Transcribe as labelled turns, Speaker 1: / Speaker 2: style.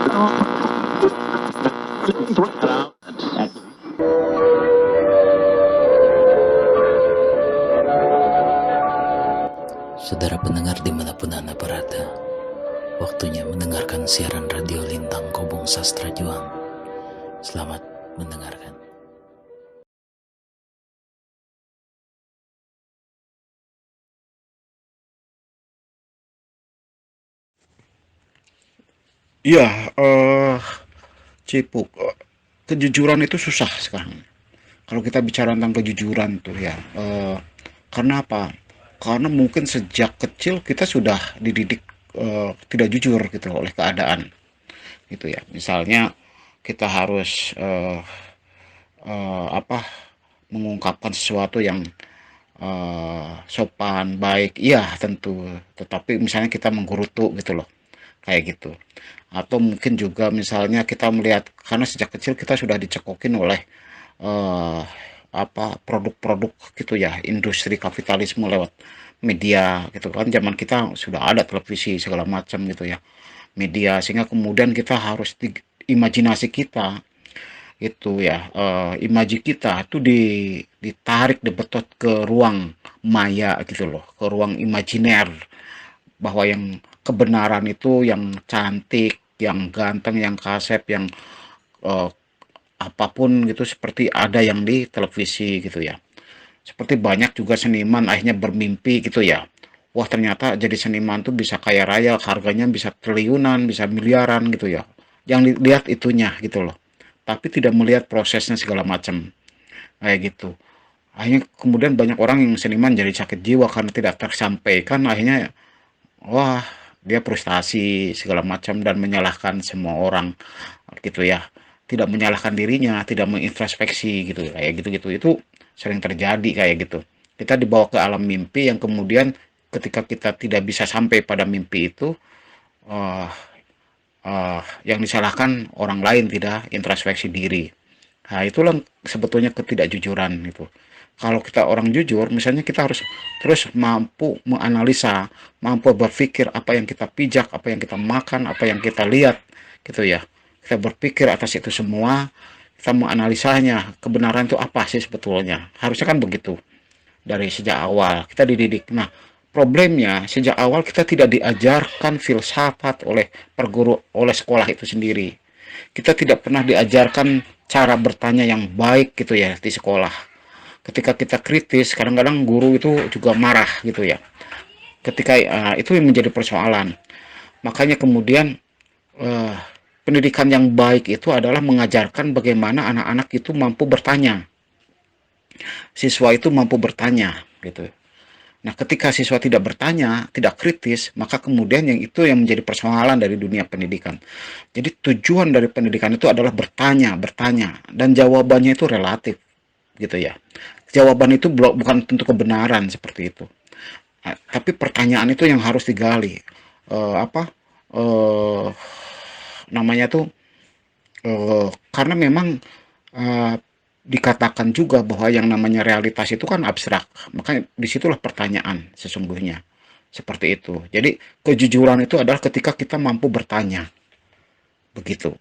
Speaker 1: Saudara pendengar dimanapun Anda berada, waktunya mendengarkan siaran radio Lintang Kobong Sastra Juang. Selamat mendengarkan.
Speaker 2: Iya, Cipuk, kejujuran itu susah sekarang. Kalau kita bicara tentang kejujuran tuh ya, karena apa? Karena mungkin sejak kecil kita sudah dididik tidak jujur gitu oleh keadaan, gitu ya. Misalnya kita harus apa mengungkapkan sesuatu yang sopan, baik, iya tentu. Tetapi misalnya kita menggerutu gitu loh, kayak gitu. Atau mungkin juga misalnya kita melihat karena sejak kecil kita sudah dicekokin oleh eh, produk-produk gitu ya, industri kapitalisme lewat media gitu kan. Zaman kita sudah ada televisi segala macam gitu ya, media, sehingga kemudian kita harus imajinasi kita itu ya, imaji kita itu ditarik dibetot ke ruang maya gitu loh, ke ruang imajiner, bahwa yang kebenaran itu yang cantik, yang ganteng, yang kasep, yang eh, apapun gitu, seperti ada yang di televisi gitu ya. Seperti banyak juga seniman akhirnya bermimpi gitu ya. Wah, ternyata jadi seniman tuh bisa kaya raya, harganya bisa triliunan, bisa miliaran gitu ya. Yang dilihat itunya gitu loh. Tapi tidak melihat prosesnya segala macam. Kayak gitu. Akhirnya kemudian banyak orang yang seniman jadi sakit jiwa karena tidak tersampaikan. Akhirnya wah, dia frustasi segala macam dan menyalahkan semua orang gitu ya. Tidak menyalahkan dirinya, tidak mengintrospeksi gitu, kayak gitu-gitu. Itu sering terjadi kayak gitu. Kita dibawa ke alam mimpi yang kemudian ketika kita tidak bisa sampai pada mimpi itu, eh, yang disalahkan orang lain, tidak introspeksi diri. Nah, itulah sebetulnya ketidakjujuran itu. Kalau kita orang jujur, misalnya kita harus terus mampu menganalisa, mampu berpikir apa yang kita pijak, apa yang kita makan, apa yang kita lihat, gitu ya. Kita berpikir atas itu semua, kita menganalisanya, kebenaran itu apa sih sebetulnya. Harusnya kan begitu dari sejak awal kita dididik. Nah, problemnya sejak awal kita tidak diajarkan filsafat oleh perguru, oleh sekolah itu sendiri. Kita tidak pernah diajarkan cara bertanya yang baik gitu ya di sekolah. Ketika kita kritis, kadang-kadang guru itu juga marah gitu ya. Ketika itu yang menjadi persoalan. Makanya kemudian uh, pendidikan yang baik itu adalah mengajarkan bagaimana anak-anak itu mampu bertanya. Siswa itu mampu bertanya gitu. Nah, ketika siswa tidak bertanya, tidak kritis, maka kemudian yang itu yang menjadi persoalan dari dunia pendidikan. Jadi tujuan dari pendidikan itu adalah bertanya, bertanya, dan jawabannya itu relatif, gitu ya. Jawaban itu bukan tentu kebenaran seperti itu. Nah, tapi pertanyaan itu yang harus digali. Eh, apa? Eh, namanya tuh karena memang eh, dikatakan juga bahwa yang namanya realitas itu kan abstrak. Makanya disitulah pertanyaan sesungguhnya. Seperti itu. Jadi kejujuran itu adalah ketika kita mampu bertanya. Begitu.